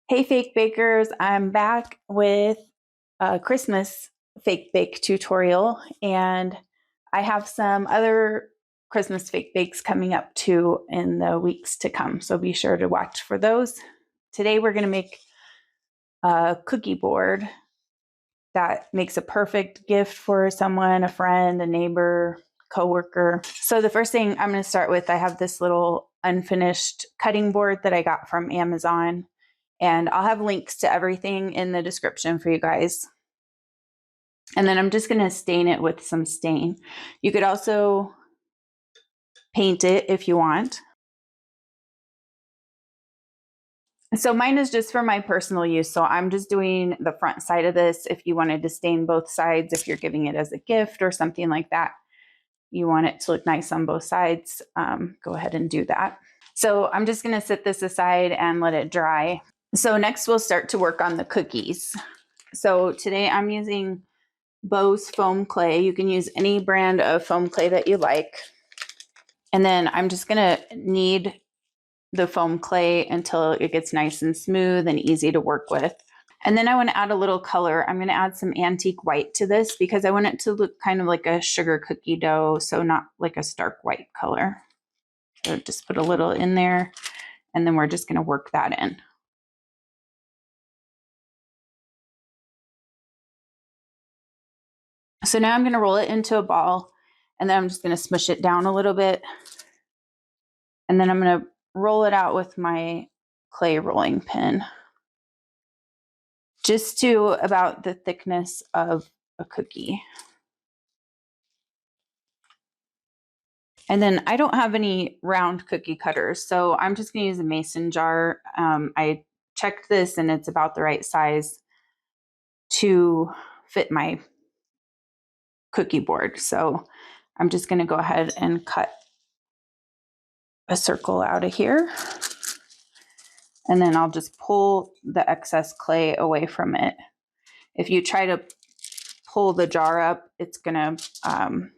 Hey fake bakers, I'm back with a Christmas fake bake tutorial, and I have some other Christmas fake bakes coming up too in the weeks to come, so be sure to watch for those. Today we're going to make a cookie board that makes a perfect gift for someone, a friend, a neighbor, coworker. So the first thing I'm going to start with, I have this little unfinished cutting board that I got from Amazon. And I'll have links to everything in the description for you guys. And then I'm just going to stain it with some stain. You could also paint it if you want. So mine is just for my personal use. So I'm just doing the front side of this. If you wanted to stain both sides, if you're giving it as a gift or something like that, you want it to look nice on both sides, go ahead and do that. So I'm just going to set this aside and let it dry. So next we'll start to work on the cookies. So today I'm using Bose foam clay. You can use any brand of foam clay that you like. And then I'm just going to knead the foam clay until it gets nice and smooth and easy to work with. And then I want to add a little color. I'm going to add some antique white to this because I want it to look kind of like a sugar cookie dough, so not like a stark white color. So just put a little in there, and then we're just going to work that in. So now I'm going to roll it into a ball, and then I'm just going to smush it down a little bit. And then I'm going to roll it out with my clay rolling pin, just to about the thickness of a cookie. And then I don't have any round cookie cutters, so I'm just going to use a mason jar. I checked this, and it's about the right size to fit my cookie board. So I'm just going to go ahead and cut a circle out of here. And then I'll just pull the excess clay away from it. If you try to pull the jar up, it's gonna, the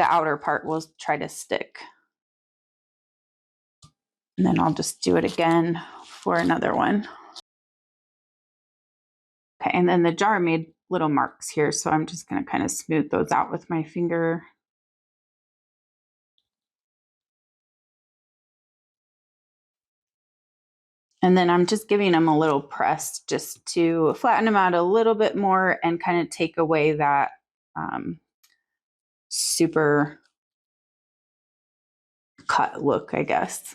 outer part will try to stick. And then I'll just do it again for another one. Okay, and then the jar made little marks here, so I'm just gonna kind of smooth those out with my finger. And then I'm just giving them a little press just to flatten them out a little bit more and kind of take away that super cut look, I guess,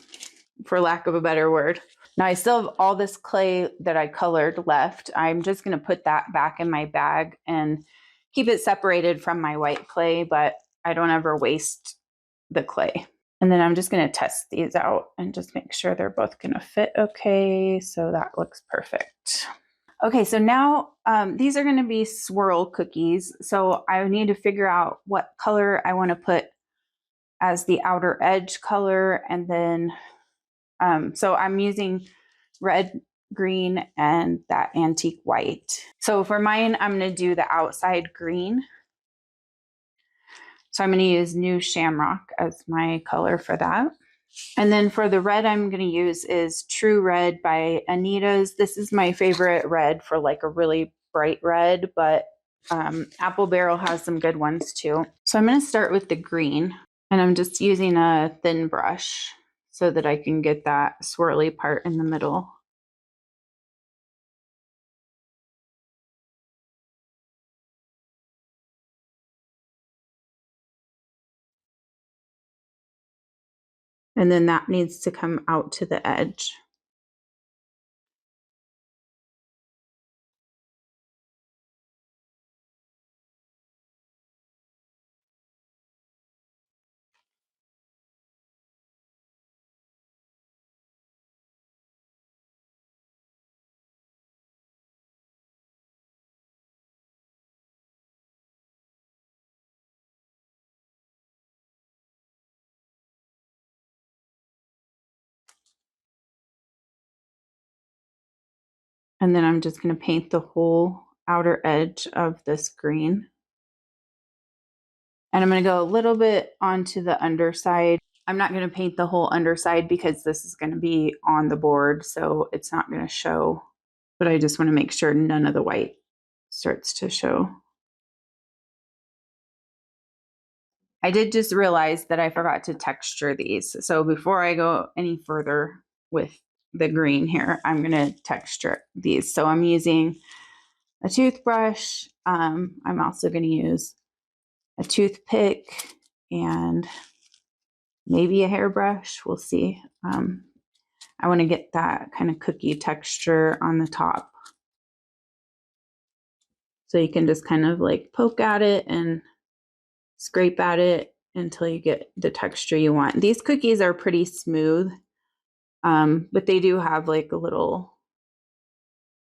for lack of a better word. Now I still have all this clay that I colored left. I'm just going to put that back in my bag and keep it separated from my white clay, but I don't ever waste the clay. And then I'm just going to test these out and just make sure they're both going to fit okay. So that looks perfect. Okay, so now these are going to be swirl cookies. So I need to figure out what color I want to put as the outer edge color. And then, so I'm using red, green, and that antique white. So for mine, I'm going to do the outside green. So I'm going to use New Shamrock as my color for that. And then for the red I'm going to use is True Red by Anita's. This is my favorite red for like a really bright red, but Apple Barrel has some good ones too. So I'm going to start with the green, and I'm just using a thin brush so that I can get that swirly part in the middle. And then that needs to come out to the edge. And then I'm just going to paint the whole outer edge of this green. And I'm going to go a little bit onto the underside I'm not going to paint the whole underside because this is going to be on the board, so it's not going to show, but I just want to make sure none of the white starts to show. I did just realize that I forgot to texture these. So before I go any further with the green here, I'm going to texture these. So I'm using a toothbrush. I'm also going to use a toothpick and maybe a hairbrush. We'll see. I want to get that kind of cookie texture on the top. So you can just kind of like poke at it and scrape at it until you get the texture you want. These cookies are pretty smooth, but they do have like a little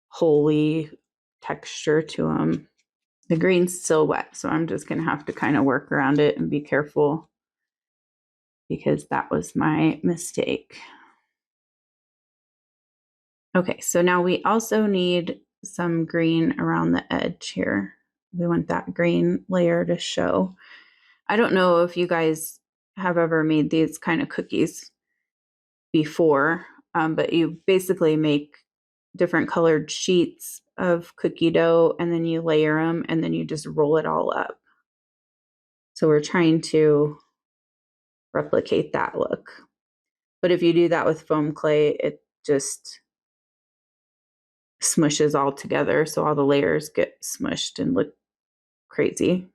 holy texture to them. The green's still wet, so I'm just going to have to kind of work around it and be careful because that was my mistake. Okay, so now we also need some green around the edge here. We want that green layer to show. I don't know if you guys have ever made these kind of cookies before, but you basically make different colored sheets of cookie dough and then you layer them and then you just roll it all up. So we're trying to replicate that look. But if you do that with foam clay, it just smushes all together, so all the layers get smushed and look crazy.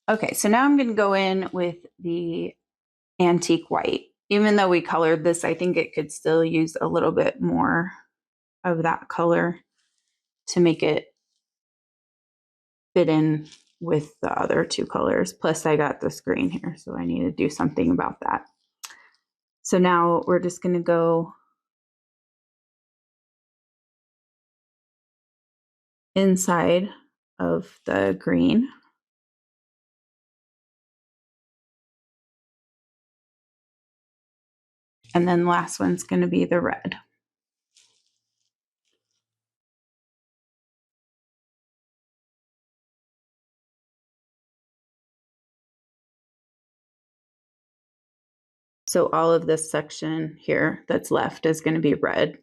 Okay, so now I'm going to go in with the antique white. Even though we colored this, I think it could still use a little bit more of that color to make it fit in with the other two colors. Plus I got this green here, so I need to do something about that. So now we're just going to go inside of the green. And then the last one's going to be the red. So all of this section here that's left is going to be red.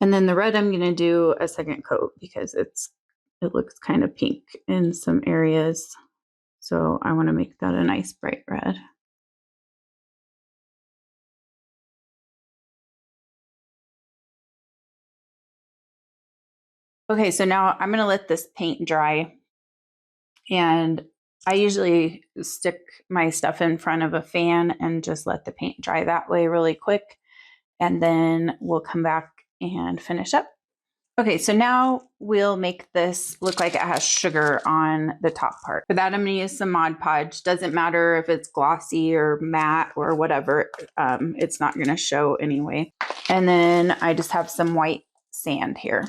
And then the red I'm going to do a second coat because it looks kind of pink in some areas. So I want to make that a nice bright red. Okay, so now I'm going to let this paint dry. And I usually stick my stuff in front of a fan and just let the paint dry that way really quick. And then we'll come back and finish up. Okay, so now we'll make this look like it has sugar on the top part. For that, I'm going to use some Mod Podge. Doesn't matter if it's glossy or matte or whatever. It's not going to show anyway. And then I just have some white sand here.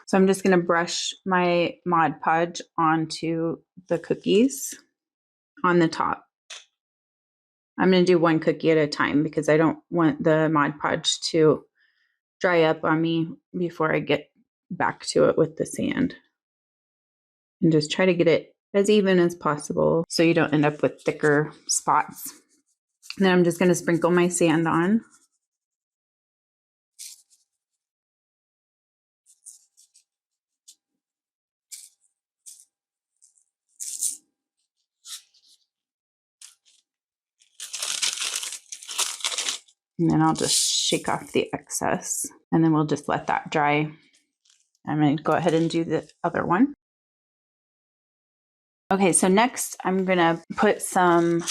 So I'm just going to brush my Mod Podge onto the cookies on the top. I'm going to do one cookie at a time because I don't want the Mod Podge to dry up on me before I get back to it with the sand. And just try to get it as even as possible so you don't end up with thicker spots. And then I'm just going to sprinkle my sand on. And then I'll just shake off the excess and then we'll just let that dry. I'm going to go ahead and do the other one. Okay, so next I'm going to put some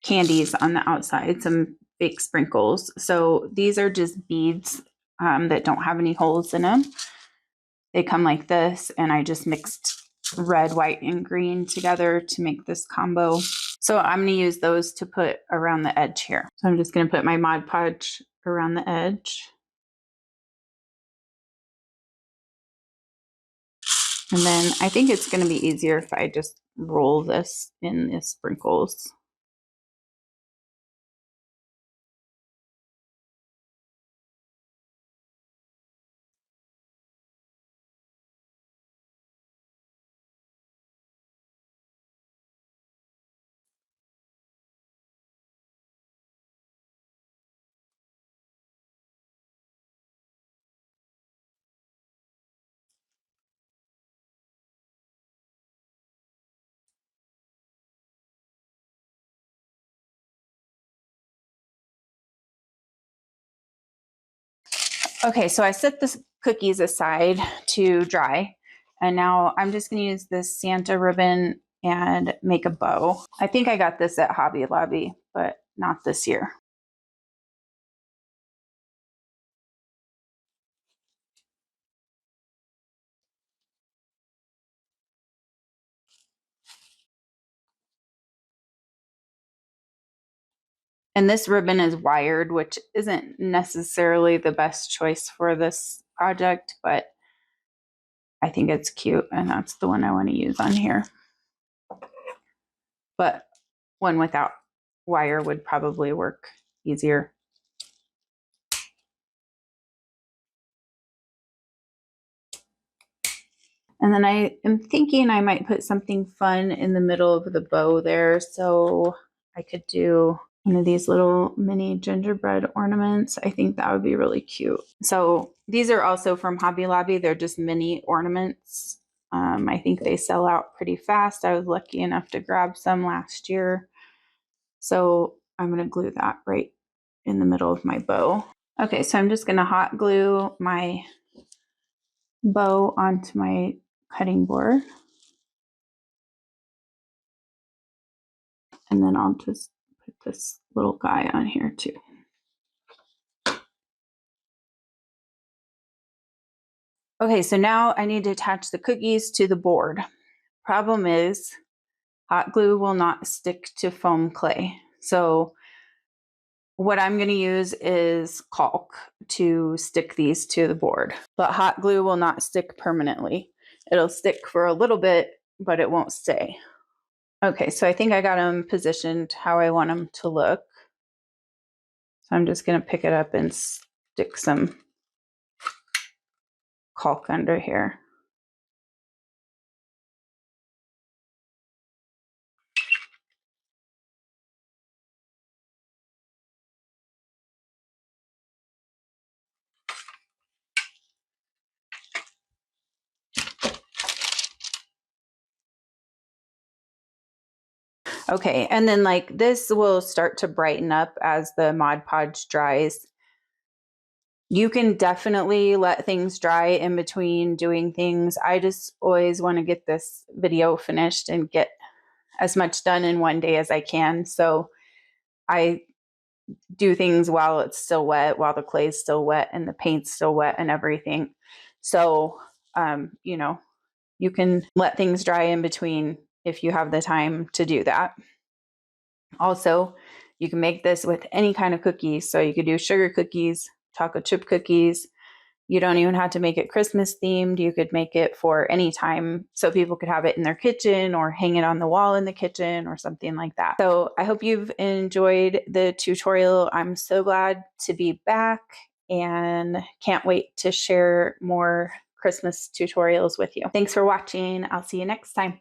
candies on the outside, some fake sprinkles. So these are just beads that don't have any holes in them. They come like this, and I just mixed red, white, and green together to make this combo. So I'm going to use those to put around the edge here. So I'm just going to put my Mod Podge around the edge. And then I think it's going to be easier if I just roll this in the sprinkles. Okay, so I set the cookies aside to dry, and now I'm just going to use this Santa ribbon and make a bow. I think I got this at Hobby Lobby, but not this year. And this ribbon is wired, which isn't necessarily the best choice for this project, but I think it's cute, and that's the one I want to use on here. But one without wire would probably work easier. And then I am thinking I might put something fun in the middle of the bow there. So I could do one of these little mini gingerbread ornaments. I think that would be really cute. So these are also from Hobby Lobby. They're just mini ornaments. I think they sell out pretty fast. I was lucky enough to grab some last year. So I'm going to glue that right in the middle of my bow. Okay, so I'm just going to hot glue my bow onto my cutting board. And then I'll just put this little guy on here too. Okay, so now I need to attach the cookies to the board. Problem is, hot glue will not stick to foam clay. So what I'm going to use is caulk to stick these to the board. But hot glue will not stick permanently. It'll stick for a little bit, but it won't stay. Okay, so I think I got them positioned how I want them to look. So I'm just going to pick it up and stick some caulk under here. Okay, and then like this will start to brighten up as the Mod Podge dries. You can definitely let things dry in between doing things. I just always want to get this video finished and get as much done in one day as I can. So I do things while it's still wet, while the clay is still wet and the paint's still wet and everything. So, you know, you can let things dry in between if you have the time to do that. Also, you can make this with any kind of cookies. So you could do sugar cookies, chocolate chip cookies. You don't even have to make it Christmas themed. You could make it for any time so people could have it in their kitchen or hang it on the wall in the kitchen or something like that. So I hope you've enjoyed the tutorial. I'm so glad to be back and can't wait to share more Christmas tutorials with you. Thanks for watching. I'll see you next time.